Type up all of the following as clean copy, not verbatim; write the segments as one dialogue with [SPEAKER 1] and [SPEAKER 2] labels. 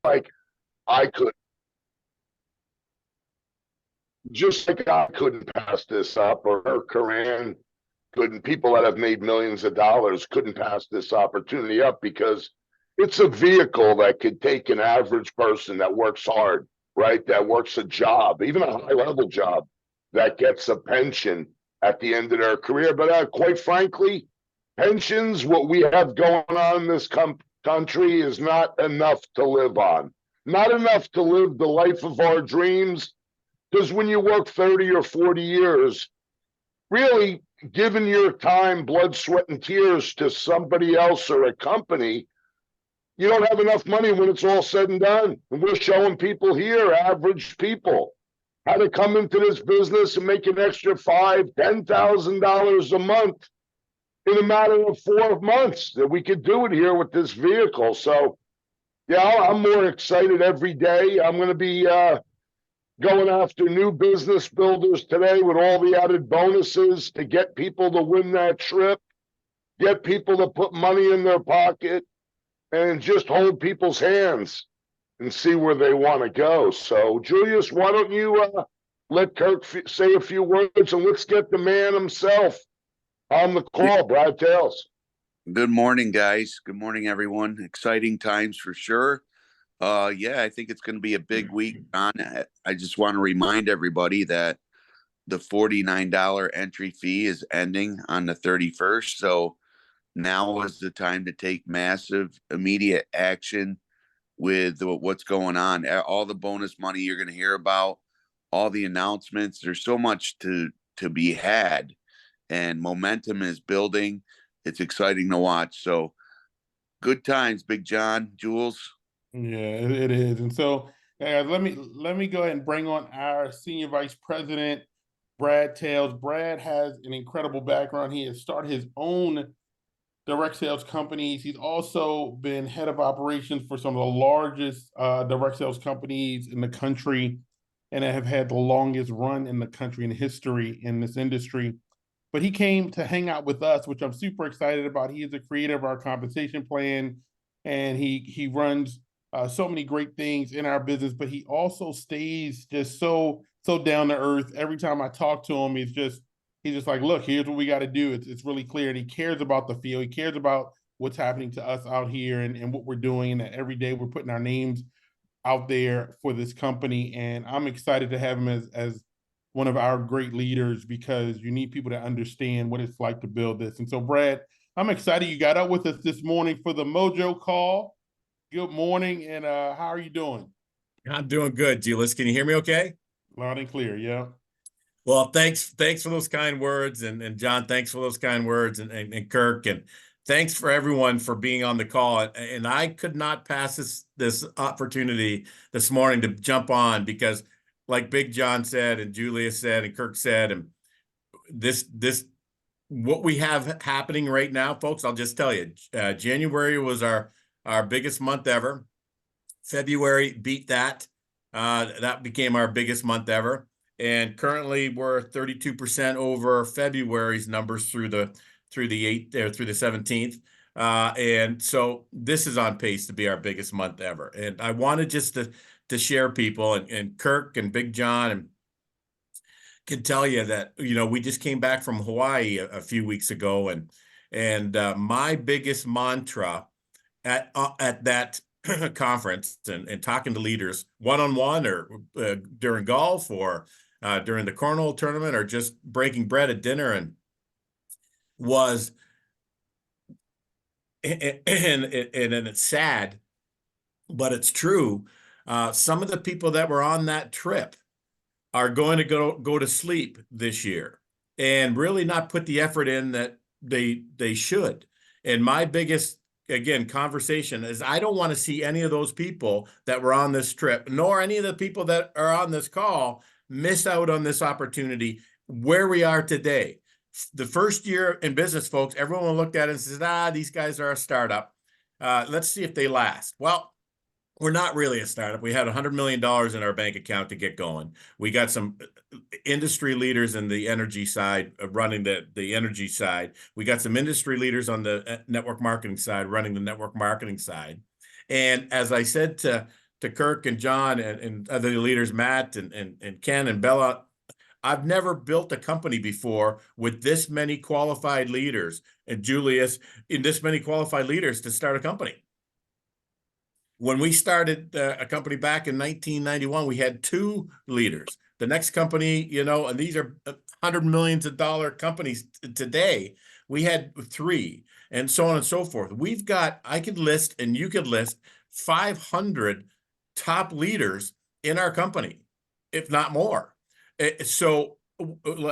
[SPEAKER 1] like I could, just like I couldn't pass this up, or Corinne couldn't, people that have made millions of dollars couldn't pass this opportunity up, because it's a vehicle that could take an average person that works hard, right? That works a job, even a high level job, that gets a pension at the end of their career. But quite frankly, pensions, what we have going on in this country, is not enough to live on, not enough to live the life of our dreams. Because when you work 30 or 40 years, really giving your time, blood, sweat, and tears to somebody else or a company, you don't have enough money when it's all said and done. And we're showing people here, average people, how to come into this business and make an extra $5,000, $10,000 a month in a matter of 4 months. That we could do it here with this vehicle. So, yeah, I'm more excited every day. I'm going to be going after new business builders today with all the added bonuses to get people to win that trip, get people to put money in their pocket, and just hold people's hands and see where they want to go. So, Julius, why don't you let Kirk say a few words, and let's get the man himself on the call, Brad Tayles.
[SPEAKER 2] Good morning, guys. Good morning, everyone. Exciting times for sure. Yeah, I think it's going to be a big week, John. I just want to remind everybody that the $49 entry fee is ending on the 31st. So now is the time to take massive, immediate action with what's going on. All the bonus money you're going to hear about, all the announcements. There's so much to be had, and momentum is building. It's exciting to watch. So good times, Big John, Jules.
[SPEAKER 3] Yeah, it is. And so let me go ahead and bring on our Senior Vice President, Brad Tayles. Brad has an incredible background. He has started his own direct sales companies. He's also been head of operations for some of the largest direct sales companies in the country, and have had the longest run in the country in history in this industry. But he came to hang out with us, which I'm super excited about. He is the creator of our compensation plan, and he runs so many great things in our business, but he also stays just so down to earth. Every time I talk to him, he's just like, look, here's what we got to do. It's really clear. And he cares about the field. He cares about what's happening to us out here and what we're doing. And that every day we're putting our names out there for this company. And I'm excited to have him as one of our great leaders, because you need people to understand what it's like to build this. And so, Brad, I'm excited you got up with us this morning for the Mojo Call. Good morning, and how are you doing?
[SPEAKER 4] I'm doing good, Julius. Can you hear me okay?
[SPEAKER 3] Loud and clear, yeah.
[SPEAKER 4] Well, thanks for those kind words, and John, thanks for those kind words, and Kirk, and thanks for everyone for being on the call. And I could not pass this opportunity this morning to jump on, because like Big John said, and Julius said, and Kirk said, and this what we have happening right now, folks, I'll just tell you, January was our biggest month ever. February beat that. That became our biggest month ever. And currently we're 32% over February's numbers through the 17th. And so this is on pace to be our biggest month ever. And I wanted just to share people, and Kirk and Big John and can tell you that, we just came back from Hawaii a few weeks ago, and my biggest mantra at that conference and talking to leaders one-on-one, or during golf, or during the cornhole tournament, or just breaking bread at dinner, and it's sad, but it's true. Some of the people that were on that trip are going to go to sleep this year and really not put the effort in that they should. And my biggest, again, conversation is, I don't want to see any of those people that were on this trip, nor any of the people that are on this call, miss out on this opportunity where we are today. The first year in business, folks, everyone looked at it and says, these guys are a startup. Let's see if they last. Well, we're not really a startup. We had $100 million in our bank account to get going. We got some industry leaders in the energy side, running the energy side. We got some industry leaders on the network marketing side, running the network marketing side. And as I said to to Kirk and John and other leaders, Matt and Ken and Bella, I've never built a company before with this many qualified leaders, and Julius, in this many qualified leaders to start a company. When we started a company back in 1991, we had 2 leaders. The next company, you know, and these are $100 million companies today, we had 3, and so on and so forth. We've got, I could list, and you could list 500 top leaders in our company, if not more. So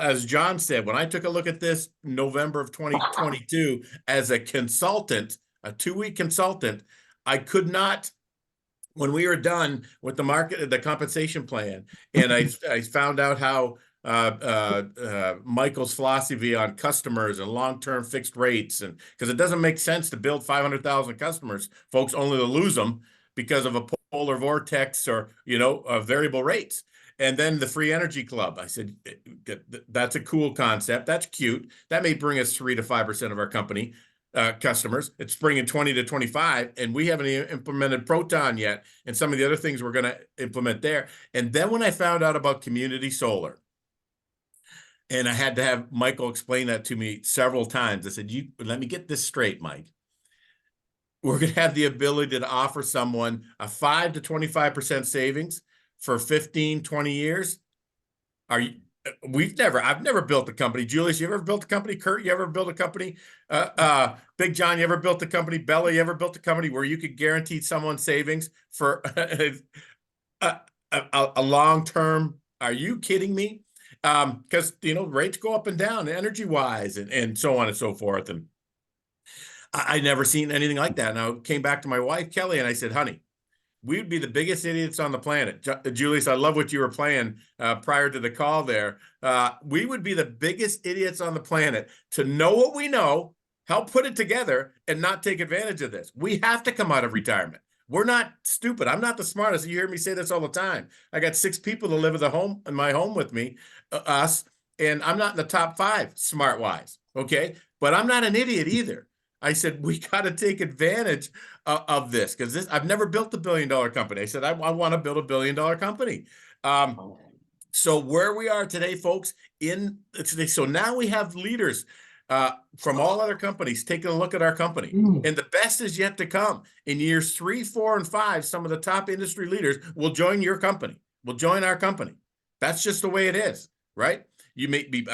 [SPEAKER 4] as John said, when I took a look at this November of 2022 as a consultant, a 2-week consultant, I could not, when we were done with the compensation plan, and I found out how Michael's philosophy on customers and long-term fixed rates, and because it doesn't make sense to build 500,000 customers, folks, only to lose them because of a polar vortex or, you know, variable rates. And then the free energy club, I said, that's a cool concept. That's cute. That may bring us 3 to 5% of our company customers. It's bringing 20 to 25, and we haven't even implemented Proton yet, and some of the other things we're going to implement there. And then when I found out about community solar, and I had to have Michael explain that to me several times, I said, let me get this straight, Mike. We're going to have the ability to offer someone a 5 to 25% savings for 15, 20 years. I've never built a company. Julius, you ever built a company? Kurt, you ever built a company? Big John, you ever built a company? Bella, you ever built a company where you could guarantee someone savings for a long term? Are you kidding me? Because, you know, rates go up and down energy wise and so on and so forth. And I never seen anything like that. And I came back to my wife, Kelly, and I said, honey, we would be the biggest idiots on the planet. Julius, I love what you were playing prior to the call there. We would be the biggest idiots on the planet to know what we know, help put it together, and not take advantage of this. We have to come out of retirement. We're not stupid. I'm not the smartest. You hear me say this all the time. I got 6 people that live in my home with me, us, and I'm not in the top 5 smart-wise, okay? But I'm not an idiot either. I said, we got to take advantage of this, because I've never built a $1 billion company. I said, I want to build a $1 billion company. So where we are today, folks, so now we have leaders from all other companies taking a look at our company. And the best is yet to come. In years 3, 4, and 5, some of the top industry leaders will join your company, will join our company. That's just the way it is, right? You may be,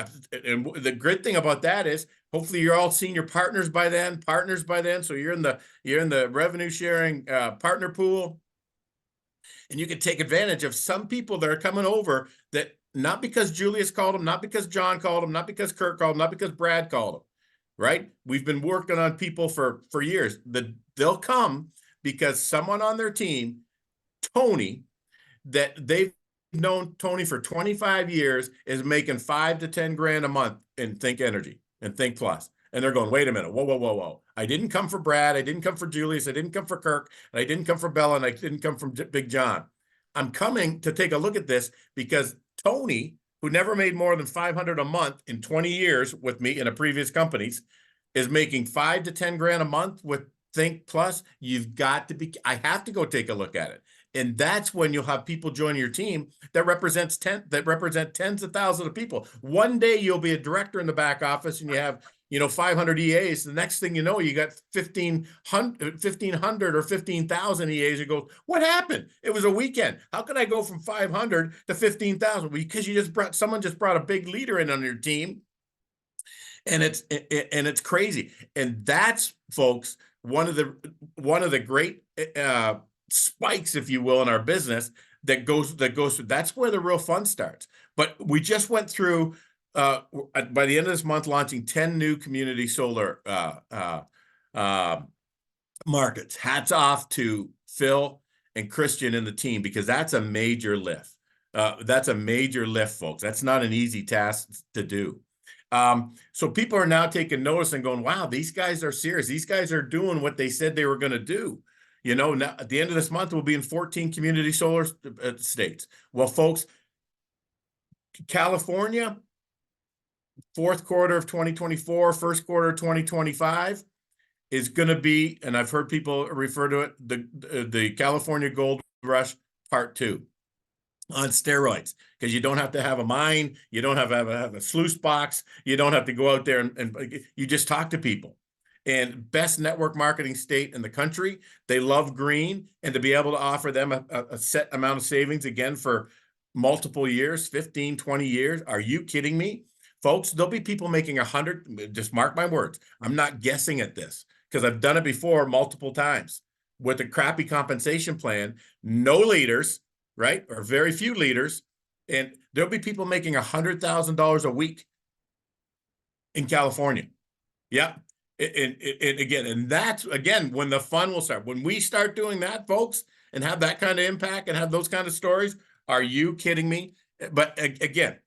[SPEAKER 4] and the great thing about that is, hopefully you're all senior partners by then. So you're in the revenue sharing partner pool, and you can take advantage of some people that are coming over that, not because Julius called them, not because John called them, not because Kurt called them, not because Brad called them, right? We've been working on people for years. They'll come because someone on their team, Tony, that they've known Tony for 25 years, is making 5 to 10 grand a month in Think Energy and Think Plus. And they're going, wait a minute, whoa. I didn't come for Brad. I didn't come for Julius. I didn't come for Kirk. And I didn't come for Bella. And I didn't come from Big John. I'm coming to take a look at this because Tony, who never made more than 500 a month in 20 years with me in a previous companies, is making 5 to 10 grand a month with Think Plus. I have to go take a look at it. And that's when you'll have people join your team that represent tens of thousands of people. One day you'll be a director in the back office and you have, 500 EAs. The next thing you know, you got 1,500 or 15,000 EAs. You go, what happened? It was a weekend. How could I go from 500 to 15,000? Because someone just brought a big leader in on your team. And it's crazy. And that's, folks, one of the great spikes, if you will, in our business that goes through. That's where the real fun starts. But we just went through by the end of this month launching 10 new community solar markets. Hats off to Phil and Christian and the team, because that's a major lift. That's a major lift, folks. That's not an easy task to do. So people are now taking notice and going, wow, these guys are serious. These guys are doing what they said they were going to do. Now at the end of this month, we'll be in 14 community solar states. Well, folks, California, fourth quarter of 2024, first quarter of 2025 is going to be, and I've heard people refer to it, the California gold Rush Part 2 on steroids, because you don't have to have a mine, you don't have to have a sluice box, you don't have to go out there and you just talk to people. And best network marketing state in the country. They love green, and to be able to offer them a set amount of savings again for multiple years, 15, 20 years. Are you kidding me? Folks, there'll be people making 100, just mark my words. I'm not guessing at this because I've done it before multiple times with a crappy compensation plan, no leaders, right? Or very few leaders. And there'll be people making $100,000 a week in California. Yeah. And again, and that's, again, when the fun will start. When we start doing that, folks, and have that kind of impact and have those kind of stories, are you kidding me? But again,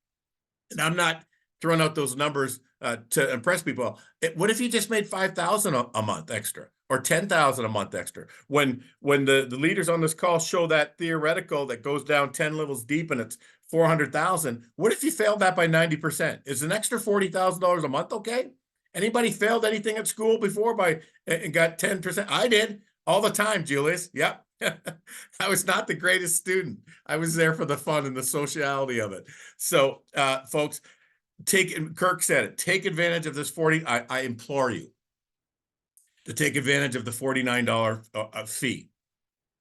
[SPEAKER 4] and I'm not throwing out those numbers to impress people. What if you just made $5,000 a month extra or $10,000 a month extra? When the leaders on this call show that theoretical that goes down 10 levels deep and it's 400,000, what if you failed that by 90%? Is an extra $40,000 a month okay? Anybody failed anything at school before by and got 10%? I did all the time, Julius. Yep. I was not the greatest student. I was there for the fun and the sociality of it. So, folks, Kirk said it, take advantage of this 40. I implore you to take advantage of the $49 fee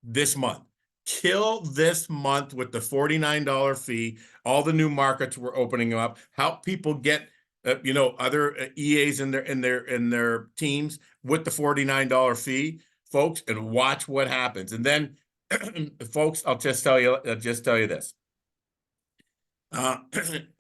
[SPEAKER 4] this month. Kill this month with the $49 fee. All the new markets we're opening up. Help people get other EAs in their teams with the $49 fee, folks, and watch what happens. And then, folks, I'll just tell you this. A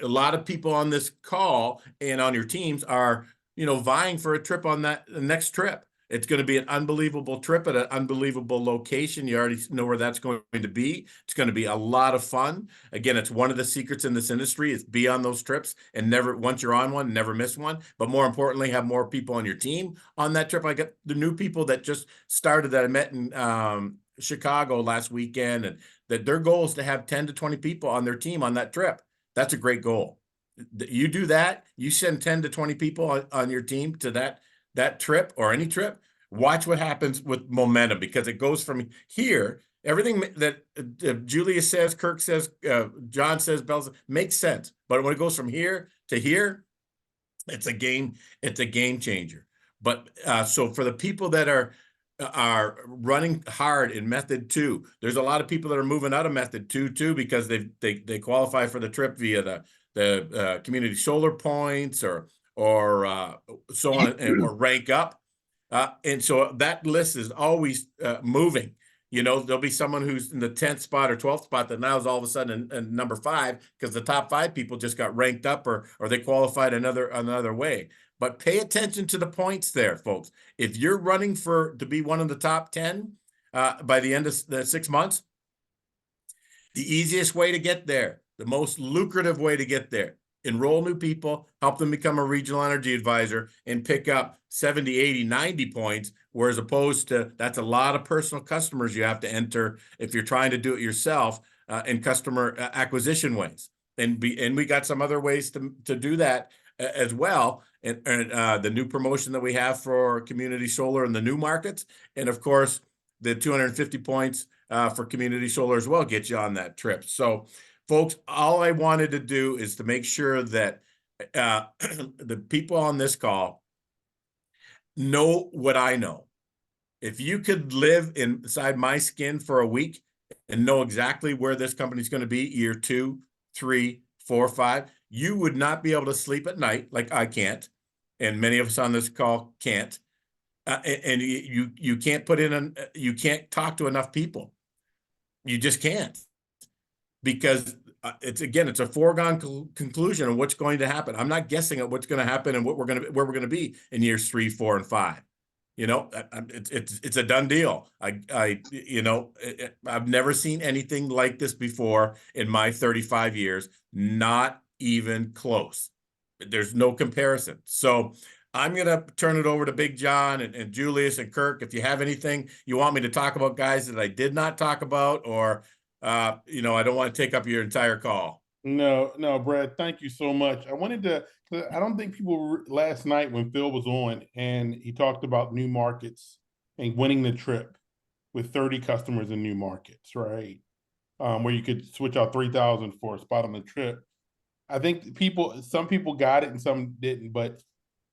[SPEAKER 4] lot of people on this call and on your teams are, vying for a trip on the next trip. It's going to be an unbelievable trip at an unbelievable location. You already know where that's going to be. It's going to be a lot of fun. Again, it's one of the secrets in this industry is be on those trips and once you're on one, never miss one. But more importantly, have more people on your team on that trip. I got the new people that just started that I met in Chicago last weekend, and that their goal is to have 10 to 20 people on their team on that trip. That's a great goal. You do that, you send 10 to 20 people on your team to that trip or any trip, watch what happens with momentum, because it goes from here. Everything that Julius says, Kirk says, John says, Bell says, makes sense. But when it goes from here to here, it's a game changer. But so for the people that are running hard in method 2, there's a lot of people that are moving out of method 2 too, because they qualify for the trip via the community solar points or so on, or rank up. And so that list is always moving. There'll be someone who's in the 10th spot or 12th spot that now is all of a sudden in number 5 because the top 5 people just got ranked up or they qualified another way. But pay attention to the points there, folks. If you're running to be one of the top 10 by the end of the 6 months, the easiest way to get there, the most lucrative way to get there, enroll new people, help them become a regional energy advisor, and pick up 70, 80, 90 points, whereas opposed to that's a lot of personal customers you have to enter if you're trying to do it yourself in customer acquisition ways. And we got some other ways to do that as well. And the new promotion that we have for community solar in the new markets. And of course, the 250 points for community solar as well get you on that trip. So folks, all I wanted to do is to make sure that the people on this call know what I know. If you could live inside my skin for a week and know exactly where this company's going to be year 2, 3, 4, 5, you would not be able to sleep at night like I can't, and many of us on this call can't. And you can't you can't talk to enough people. You just can't, because it's a foregone conclusion of what's going to happen. I'm not guessing at what's going to happen and where we're going to be in years 3, 4, and 5. It's a done deal. I've never seen anything like this before in my 35 years. Not even close. There's no comparison. So I'm going to turn it over to Big John and Julius and Kirk. If you have anything you want me to talk about, guys, that I did not talk about, or I don't want to take up your entire call.
[SPEAKER 3] No, Brad, thank you so much. I don't think people last night when Phil was on and he talked about new markets and winning the trip. with 30 customers in new markets, right? Where you could switch out 3,000 for a spot on the trip. I think some people got it and some didn't, but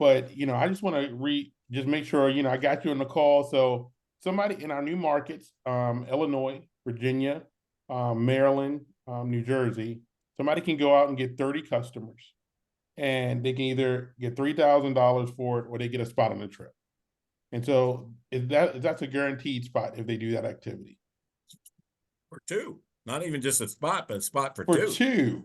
[SPEAKER 3] I just want to just make sure, I got you on the call. So somebody in our new markets, Illinois, Virginia, Maryland, New Jersey, somebody can go out and get 30 customers, and they can either get $3,000 for it or they get a spot on the trip. And so that's a guaranteed spot if they do that activity.
[SPEAKER 4] For two, not even just a spot, but a spot for
[SPEAKER 3] two.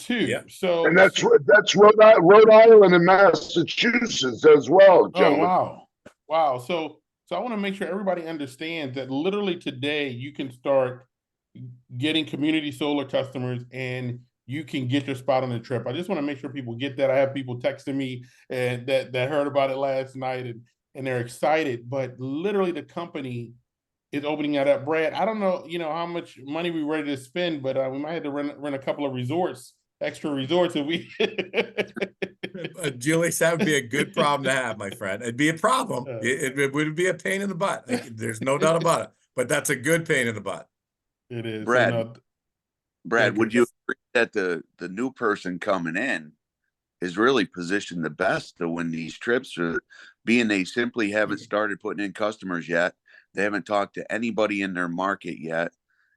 [SPEAKER 4] Yeah.
[SPEAKER 3] So,
[SPEAKER 1] And that's Rhode Island and Massachusetts as well, gentlemen.
[SPEAKER 3] Wow. So I want to make sure everybody understands that literally today you can start getting community solar customers and you can get your spot on the trip. I just want to make sure people get that. I have people texting me and that heard about it last night and they're excited, but literally the company is opening that up. Brad, I don't know, how much money we're ready to spend, but we might have to rent a couple of extra resorts if we.
[SPEAKER 4] Julius, that would be a good problem to have, my friend. It'd be a problem. It would be a pain in the butt. There's no doubt about it. But that's a good pain in the butt.
[SPEAKER 3] It is.
[SPEAKER 2] Brad,
[SPEAKER 3] Yeah,
[SPEAKER 2] would you agree that the new person coming in is really positioned the best to win these trips, or being they simply haven't started putting in customers yet? They haven't talked to anybody in their market yet,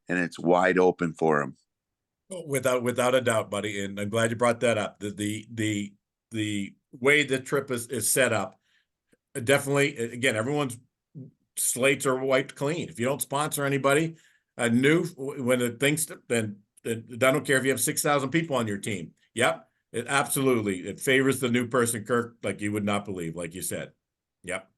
[SPEAKER 2] and it's wide open for them.
[SPEAKER 4] Without a doubt, buddy. And I'm glad you brought that up. The way the trip is set up, definitely, again, everyone's slates are wiped clean. If you don't sponsor anybody new, when the things, then I don't care if you have 6,000 people on your team. Yep. It favors the new person, Kirk, like you would not believe, like you said. Yep.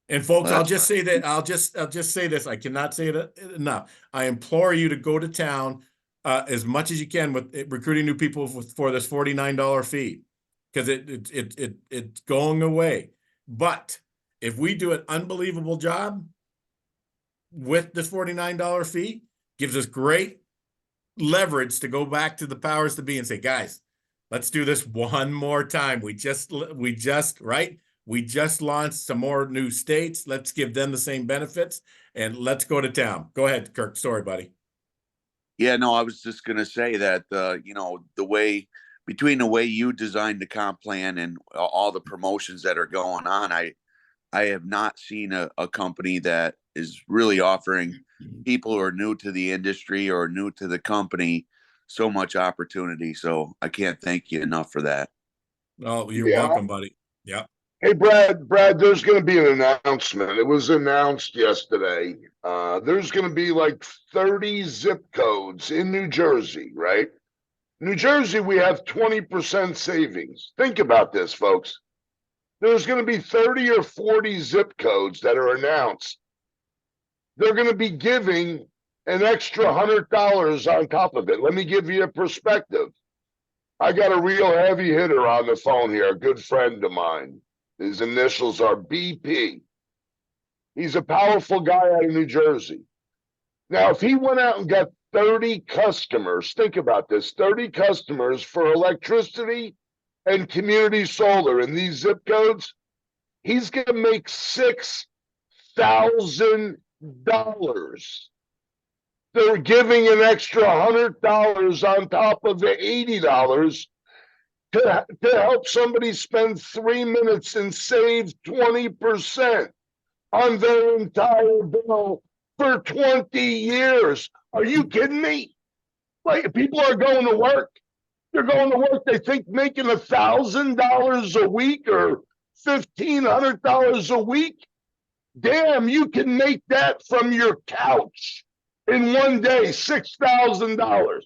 [SPEAKER 4] And folks, I'll just say that I'll just say this. I cannot say it enough. I implore you to go to town as much as you can with recruiting new people for this $49 fee, because it's going away. But if we do an unbelievable job with this $49 fee, gives us great leverage to go back to the powers to be and say, guys, let's do this one more time. We just launched some more new states. Let's give them the same benefits and let's go to town. Go ahead, Kirk. Sorry, buddy.
[SPEAKER 2] Yeah, no, I was just going to say that, between the way you designed the comp plan and all the promotions that are going on, I have not seen a company that is really offering people who are new to the industry or new to the company so much opportunity. So I can't thank you enough for that.
[SPEAKER 4] Oh, you're welcome, buddy. Yeah.
[SPEAKER 1] Hey, Brad, there's going to be an announcement. It was announced yesterday. There's going to be like 30 zip codes in New Jersey, right? New Jersey, we have 20% savings. Think about this, folks. There's going to be 30 or 40 zip codes that are announced. They're going to be giving an extra $100 on top of it. Let me give you a perspective. I got a real heavy hitter on the phone here, a good friend of mine. His initials are BP. He's a powerful guy out of New Jersey. Now, if he went out and got 30 customers, think about this, 30 customers for electricity and community solar in these zip codes, he's going to make $6,000. They're giving an extra $100 on top of the $80 to help somebody spend 3 minutes and save 20% on their entire bill for 20 years. Are you kidding me? Like, people are going to work. They're going to work. They think making $1,000 a week or $1,500 a week. Damn, you can make that from your couch in one day. $6,000,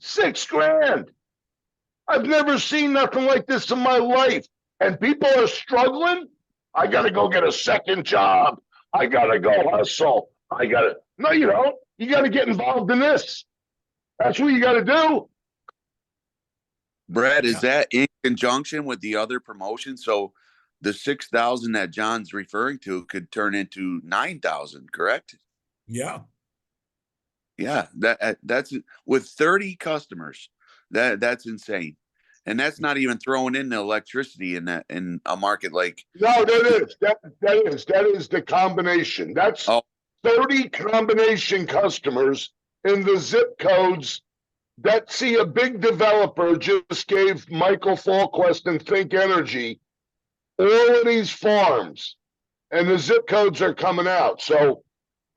[SPEAKER 1] $6,000. I've never seen nothing like this in my life. And people are struggling. I got to go get a second job. I got to go hustle. No, you don't. You got to get involved in this. That's what you got to do.
[SPEAKER 2] Brad, is that in conjunction with the other promotion? So the 6,000 that John's referring to could turn into 9,000, correct?
[SPEAKER 4] Yeah.
[SPEAKER 2] Yeah, that's with 30 customers. That's insane. And that's not even throwing in the electricity in a market like.
[SPEAKER 1] No, that is the combination. That's
[SPEAKER 2] Oh.
[SPEAKER 1] 30 combination customers in the zip codes that see a big developer just gave Michael Falquist and Think Energy all of these farms, and the zip codes are coming out. So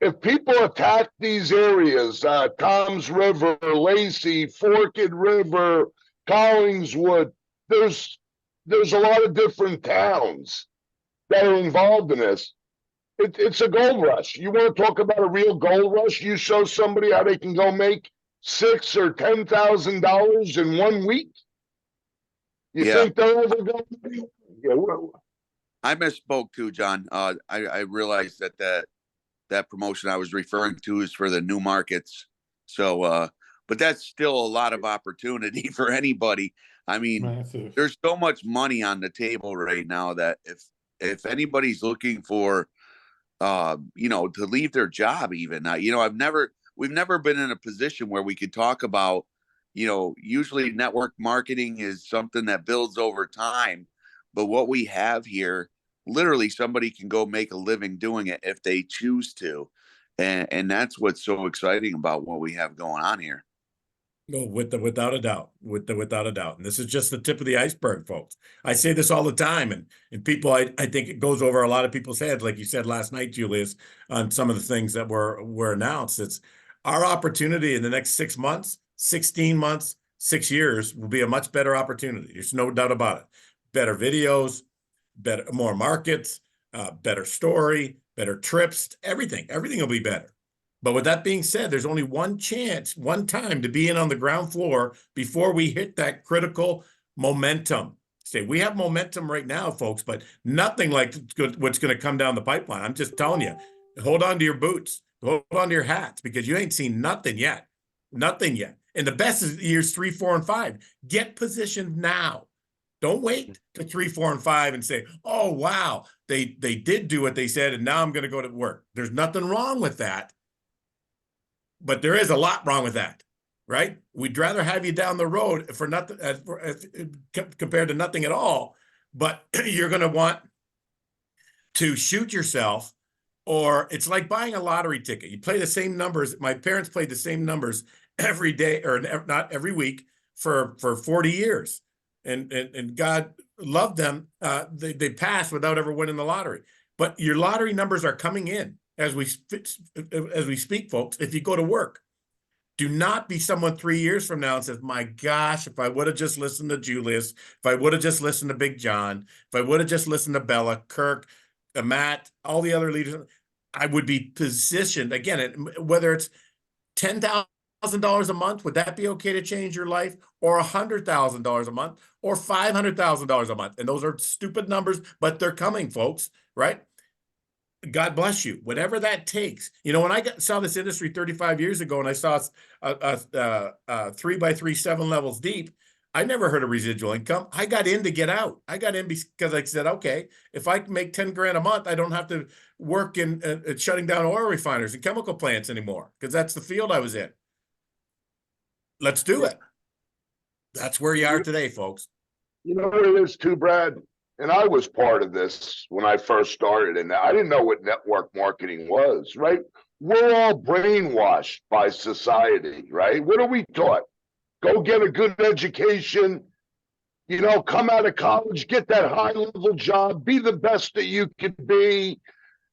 [SPEAKER 1] if people attack these areas, Toms River, Lacey, Forked River, Collingswood, there's a lot of different towns that are involved in this. It's a gold rush. You want to talk about a real gold rush? You show somebody how they can go make $6,000 or $10,000 in 1 week. You think they're ever going to? Yeah,
[SPEAKER 2] I misspoke too, John. I realized that promotion I was referring to is for the new markets. So, but that's still a lot of opportunity for anybody. I mean,
[SPEAKER 3] massive. There's
[SPEAKER 2] so much money on the table right now that if anybody's looking for, to leave their job, even, we've never been in a position where we could talk about, usually network marketing is something that builds over time, but what we have here, literally somebody can go make a living doing it if they choose to. And that's what's so exciting about what we have going on here.
[SPEAKER 4] No, without a doubt, without a doubt. And this is just the tip of the iceberg, folks. I say this all the time, and people, I think it goes over a lot of people's heads, like you said last night, Julius, on some of the things that were announced. It's our opportunity in the next 6 months, 16 months, 6 years will be a much better opportunity. There's no doubt about it. Better videos, more markets, better story, better trips, everything will be better. But with that being said, there's only one chance, one time to be in on the ground floor before we hit that critical momentum. We have momentum right now, folks, but nothing like what's going to come down the pipeline. I'm just telling you, hold on to your boots, hold on to your hats, because you ain't seen nothing yet. Nothing yet. And the best is years 3, 4, and 5. Get positioned now. Don't wait to 3, 4, and 5 and say, oh, wow, they did do what they said, and now I'm going to go to work. There's nothing wrong with that. But there is a lot wrong with that, right? We'd rather have you down the road for nothing compared to nothing at all. But you're going to want to shoot yourself, or it's like buying a lottery ticket. You play the same numbers. My parents played the same numbers every day, or not every week, for 40 years. And God loved them. They passed without ever winning the lottery. But your lottery numbers are coming in as we speak, folks. If you go to work, do not be someone 3 years from now and says, my gosh, if I would have just listened to Julius, if I would have just listened to Big John, if I would have just listened to Bella, Kirk, Matt, all the other leaders, I would be positioned. Again, whether it's $10,000 a month, would that be okay to change your life? Or $100,000 a month, or $500,000 a month? And those are stupid numbers, but they're coming, folks, right? God bless you. Whatever that takes. When I saw this industry 35 years ago, and I saw 3x3, 7 levels deep, I never heard of residual income. I got in to get out. I got in because I said, okay, if I can make 10 grand a month, I don't have to work in shutting down oil refiners and chemical plants anymore, because that's the field I was in. Let's do it. That's where you are today, folks.
[SPEAKER 1] You know what it is too, Brad? And I was part of this when I first started, and I didn't know what network marketing was, right? We're all brainwashed by society, right? What are we taught? Go get a good education, come out of college, get that high-level job, be the best that you can be,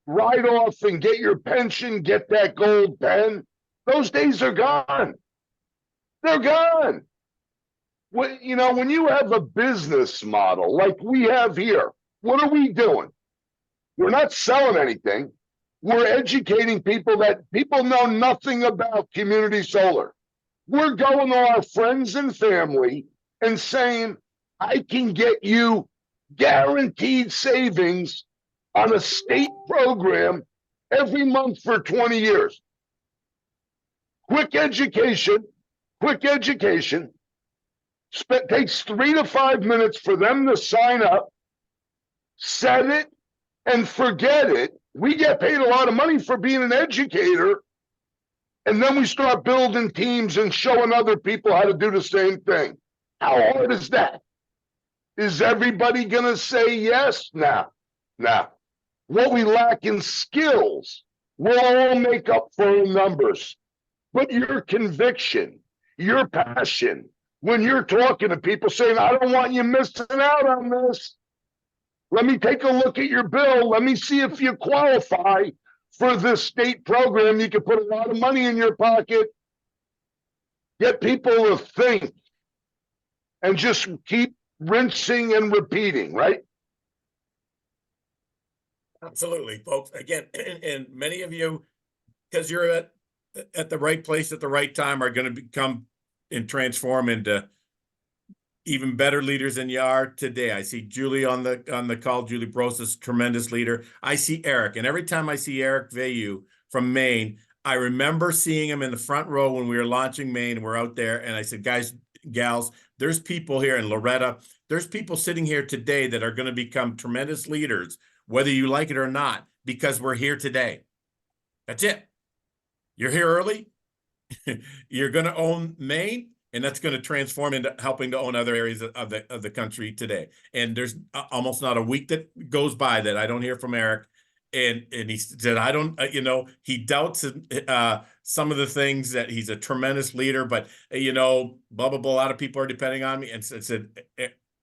[SPEAKER 1] ride off and get your pension, get that gold pen. Those days are gone. They're gone. When you have a business model like we have here, what are we doing? We're not selling anything. We're educating people that people know nothing about community solar. We're going to our friends and family and saying, I can get you guaranteed savings on a state program every month for 20 years. Quick education. Takes 3 to 5 minutes for them to sign up, set it, and forget it. We get paid a lot of money for being an educator, and then we start building teams and showing other people how to do the same thing. How hard is that? Is everybody going to say yes? No. What we lack in skills, we'll all make up for in numbers. But your conviction, your passion, when you're talking to people saying, I don't want you missing out on this. Let me take a look at your bill. Let me see if you qualify for this state program. You can put a lot of money in your pocket. Get people to think and just keep rinsing and repeating, right?
[SPEAKER 4] Absolutely, folks. Again, and many of you, because you're at the right place at the right time, are going to become and transform into even better leaders than you are today. I see Julie on the call. Julie Brosas, tremendous leader. I see Eric, and every time I see Eric Vayu from Maine, I remember seeing him in the front row when we were launching Maine, and we're out there, and I said, guys, gals, there's people here, and Loretta, there's people sitting here today that are going to become tremendous leaders, whether you like it or not, because we're here today. That's it. You're here early. You're going to own Maine, and that's going to transform into helping to own other areas of the country today. And there's almost not a week that goes by that I don't hear from Eric. And he said, I don't, he doubts some of the things, that he's a tremendous leader, but, blah, blah, blah. A lot of people are depending on me. And said,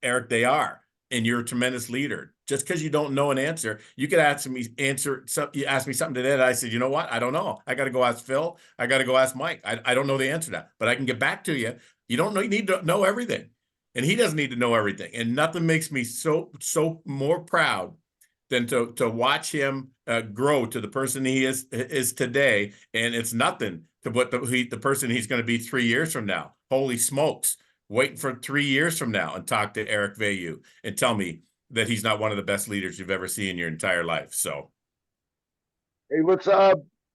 [SPEAKER 4] Eric, they are. And you're a tremendous leader. Just because you don't know an answer, you could ask me you asked me something today that I said, you know what? I don't know. I got to go ask Phil. I got to go ask Mike. I don't know the answer to that, but I can get back to you. You don't know, you need to know everything. And he doesn't need to know everything. And nothing makes me so more proud than to watch him grow to the person he is today. And it's nothing to what the person he's going to be 3 years from now. Holy smokes. Waiting for 3 years from now and talk to Eric Vayu and tell me that he's not one of the best leaders you've ever seen in your entire life. So,
[SPEAKER 1] hey,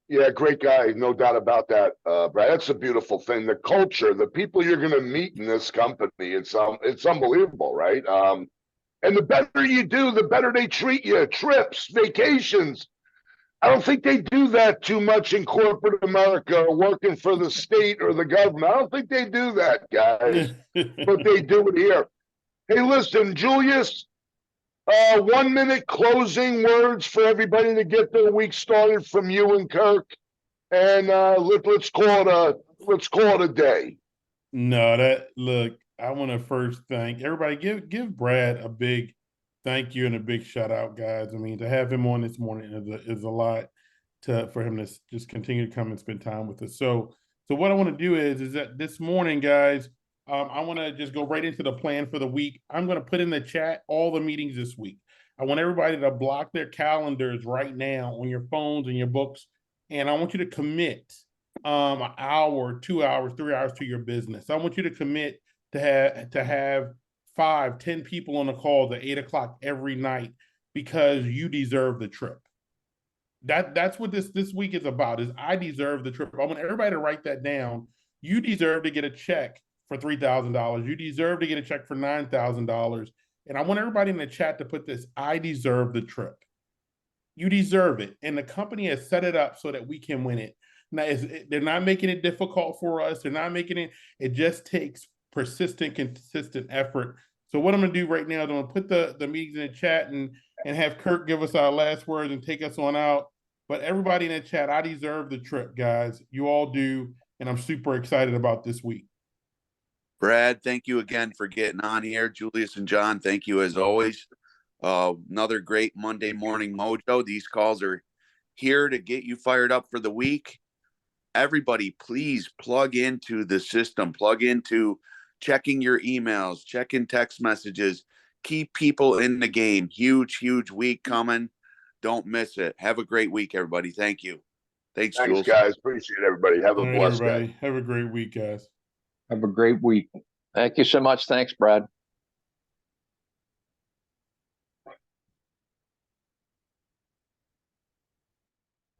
[SPEAKER 1] yeah, great guy, no doubt about that, Brad. That's a beautiful thing. The culture, the people you're going to meet in this company, it's unbelievable, right? And the better you do, the better they treat you. Trips, vacations. I don't think they do that too much in corporate America or working for the state or the government. I don't think they do that, guys, but they do it here. Hey, listen, Julius, 1 minute closing words for everybody to get their week started from you and Kirk, and let's call it a day.
[SPEAKER 3] No, look, I want to first thank everybody. Give Brad a big thank you and a big shout out, guys. I mean, to have him on this morning is a lot for him to just continue to come and spend time with us. So what I want to do is that this morning, guys, I want to just go right into the plan for the week. I'm going to put in the chat all the meetings this week. I want everybody to block their calendars right now on your phones and your books. And I want you to commit an hour, 2 hours, 3 hours to your business. I want you to commit to have 5, 10 people on the call at 8 o'clock every night, because you deserve the trip. That's what this week is about, is I deserve the trip. I want everybody to write that down. You deserve to get a check for $3,000. You deserve to get a check for $9,000. And I want everybody in the chat to put this: I deserve the trip. You deserve it. And the company has set it up so that we can win it. Now, they're not making it difficult for us. They're not making it just takes persistent, consistent effort. So what I'm going to do right now is I'm going to put the meetings in the chat and have Kirk give us our last words and take us on out. But everybody in the chat, I deserve the trip, guys. You all do. And I'm super excited about this week.
[SPEAKER 2] Brad, thank you again for getting on here. Julius and John, thank you as always. Another great Monday Morning Mojo. These calls are here to get you fired up for the week. Everybody, please plug into the system. Plug into checking your emails, checking text messages. Keep people in the game. Huge week coming. Don't miss it. Have a great week, everybody. Thank you. Thanks, Jules.
[SPEAKER 1] Guys. Appreciate everybody. Have a blessed day.
[SPEAKER 3] Have a great week, guys.
[SPEAKER 5] Have a great week.
[SPEAKER 6] Thank you so much. Thanks, Brad.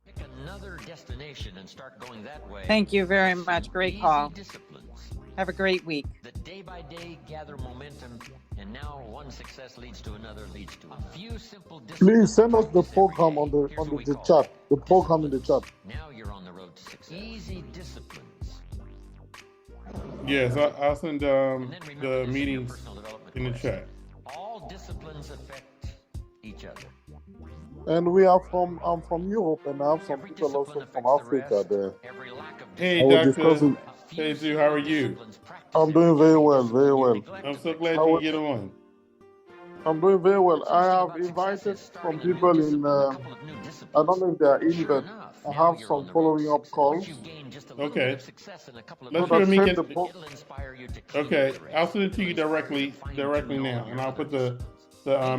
[SPEAKER 7] Pick another destination and start going that way.
[SPEAKER 8] Thank you very much. Great call.
[SPEAKER 7] Disciplines
[SPEAKER 8] Have a great week.
[SPEAKER 7] that day by day gather momentum, and now one success leads to another, leads to a few simple disciplines.
[SPEAKER 9] Please send us the program on the chat. The program in the chat.
[SPEAKER 7] Now you're on the road to success. Easy disciplines.
[SPEAKER 3] Yes, I'll send
[SPEAKER 7] And then remember
[SPEAKER 3] the
[SPEAKER 7] this in your
[SPEAKER 3] meetings
[SPEAKER 7] personal development
[SPEAKER 3] in the
[SPEAKER 7] course.
[SPEAKER 3] chat.
[SPEAKER 7] All disciplines affect each other.
[SPEAKER 9] And we are from I'm from Europe, and I have some
[SPEAKER 7] Every
[SPEAKER 9] people
[SPEAKER 7] discipline
[SPEAKER 9] also from
[SPEAKER 7] affects the
[SPEAKER 9] Africa
[SPEAKER 7] rest.
[SPEAKER 9] there.
[SPEAKER 7] Every lack of
[SPEAKER 3] Hey,
[SPEAKER 9] I was
[SPEAKER 7] discipline.
[SPEAKER 3] Dr.
[SPEAKER 9] discussing.
[SPEAKER 7] A few
[SPEAKER 3] Jesus, how are
[SPEAKER 7] simple
[SPEAKER 3] you?
[SPEAKER 7] disciplines practiced
[SPEAKER 9] I'm doing very
[SPEAKER 7] every
[SPEAKER 9] well,
[SPEAKER 7] discipline
[SPEAKER 9] very
[SPEAKER 7] you
[SPEAKER 9] well.
[SPEAKER 7] neglect
[SPEAKER 3] I'm so
[SPEAKER 7] affects
[SPEAKER 3] glad
[SPEAKER 9] I
[SPEAKER 3] you
[SPEAKER 9] was,
[SPEAKER 3] can get on.
[SPEAKER 9] I'm doing very well. I
[SPEAKER 7] First thing
[SPEAKER 9] have
[SPEAKER 7] about success
[SPEAKER 9] invited
[SPEAKER 7] is
[SPEAKER 9] some
[SPEAKER 7] starting a new
[SPEAKER 9] people in.
[SPEAKER 7] discipline, a couple of new
[SPEAKER 9] I
[SPEAKER 7] disciplines.
[SPEAKER 9] don't know if they are in,
[SPEAKER 7] Sure
[SPEAKER 9] but
[SPEAKER 7] enough,
[SPEAKER 9] I
[SPEAKER 7] now
[SPEAKER 9] have
[SPEAKER 7] you're
[SPEAKER 9] some
[SPEAKER 7] on the road
[SPEAKER 9] following
[SPEAKER 7] to
[SPEAKER 9] up
[SPEAKER 7] success.
[SPEAKER 9] calls
[SPEAKER 7] Once you've gained just a little bit
[SPEAKER 3] Okay.
[SPEAKER 7] of success in a couple of
[SPEAKER 3] Let's
[SPEAKER 9] so
[SPEAKER 3] show
[SPEAKER 9] that
[SPEAKER 3] me
[SPEAKER 9] set
[SPEAKER 3] can.
[SPEAKER 9] the
[SPEAKER 7] it'll inspire you to keep
[SPEAKER 3] Okay,
[SPEAKER 7] the rest.
[SPEAKER 3] I'll send it to you
[SPEAKER 7] It'll inspire
[SPEAKER 3] directly
[SPEAKER 7] to
[SPEAKER 3] directly
[SPEAKER 7] fine-tune all
[SPEAKER 3] now,
[SPEAKER 7] your
[SPEAKER 3] and I'll
[SPEAKER 7] other
[SPEAKER 3] put the
[SPEAKER 7] disciplines.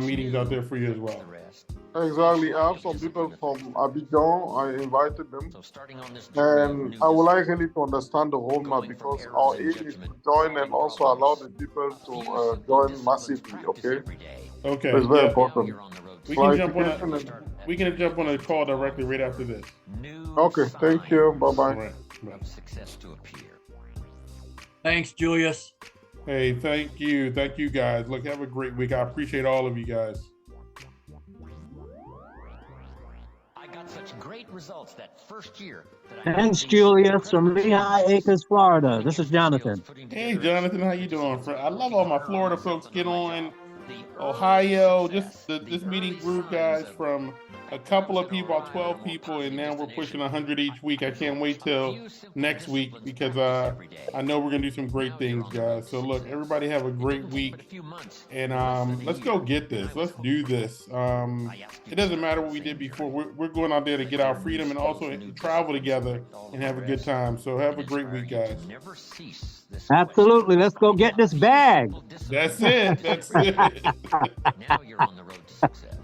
[SPEAKER 7] Each
[SPEAKER 3] meetings
[SPEAKER 7] new
[SPEAKER 3] out there for you as well.
[SPEAKER 7] the rest.
[SPEAKER 9] exactly.
[SPEAKER 7] Each
[SPEAKER 9] I have
[SPEAKER 7] lack
[SPEAKER 9] some
[SPEAKER 7] of
[SPEAKER 9] people
[SPEAKER 7] discipline
[SPEAKER 9] from
[SPEAKER 7] affects
[SPEAKER 9] Abidjan. I invited them,
[SPEAKER 7] So starting on this journey of
[SPEAKER 9] and
[SPEAKER 7] new
[SPEAKER 9] I would like
[SPEAKER 7] discipline,
[SPEAKER 9] really to understand the roadmap
[SPEAKER 7] going from
[SPEAKER 9] because
[SPEAKER 7] errors
[SPEAKER 9] our
[SPEAKER 7] in
[SPEAKER 9] aim is
[SPEAKER 7] judgment,
[SPEAKER 9] to join and
[SPEAKER 7] solving
[SPEAKER 9] also allow the
[SPEAKER 7] problems.
[SPEAKER 9] people
[SPEAKER 7] A few
[SPEAKER 9] to
[SPEAKER 7] simple
[SPEAKER 9] join
[SPEAKER 7] disciplines
[SPEAKER 9] massively.
[SPEAKER 7] practiced
[SPEAKER 9] Okay,
[SPEAKER 7] every day.
[SPEAKER 9] so
[SPEAKER 3] Okay,
[SPEAKER 9] it's very
[SPEAKER 3] yeah,
[SPEAKER 7] Now
[SPEAKER 9] important.
[SPEAKER 7] you're on the road to
[SPEAKER 3] we can jump on
[SPEAKER 9] Clarification
[SPEAKER 3] a
[SPEAKER 9] and
[SPEAKER 3] we can jump on a call directly right after this.
[SPEAKER 7] new
[SPEAKER 9] okay. Thank you. Bye
[SPEAKER 3] All
[SPEAKER 9] bye.
[SPEAKER 3] right. Bye.
[SPEAKER 7] of success to appear.
[SPEAKER 5] Thanks, Julius.
[SPEAKER 3] Hey, thank you guys. Look, have a great week. I appreciate all of you guys.
[SPEAKER 7] I got such great results that first year that I
[SPEAKER 5] Thanks,
[SPEAKER 7] made these
[SPEAKER 5] Julius, from
[SPEAKER 7] incredible
[SPEAKER 5] Lehigh
[SPEAKER 7] changes.
[SPEAKER 5] Acres, Florida.
[SPEAKER 7] Learning
[SPEAKER 5] This is
[SPEAKER 7] extra
[SPEAKER 5] Jonathan.
[SPEAKER 7] skills, putting
[SPEAKER 3] Hey,
[SPEAKER 7] together
[SPEAKER 3] Jonathan, how you
[SPEAKER 7] extra
[SPEAKER 3] doing,
[SPEAKER 7] skills,
[SPEAKER 3] friend? I love
[SPEAKER 7] working
[SPEAKER 3] all my
[SPEAKER 7] harder on
[SPEAKER 3] Florida
[SPEAKER 7] myself
[SPEAKER 3] folks
[SPEAKER 7] and
[SPEAKER 3] get
[SPEAKER 7] on my
[SPEAKER 3] on.
[SPEAKER 7] job. The
[SPEAKER 3] Ohio,
[SPEAKER 7] early
[SPEAKER 3] just
[SPEAKER 7] success,
[SPEAKER 3] this
[SPEAKER 7] the
[SPEAKER 3] meeting
[SPEAKER 7] early
[SPEAKER 3] grew,
[SPEAKER 7] signs
[SPEAKER 3] guys,
[SPEAKER 7] of
[SPEAKER 3] from a couple of people, about 12 people, and now we're pushing 100 each week. I can't wait till next week because I know we're gonna do some great things, guys. So look, everybody have a great week, and let's go get this. Let's do this. It doesn't matter what we did before. We're going out there to get our freedom and also travel together and have a good time. So have a great week, guys.
[SPEAKER 5] Absolutely. Let's go get this bag.
[SPEAKER 3] That's it. That's it.
[SPEAKER 7] Now you're on the road to success.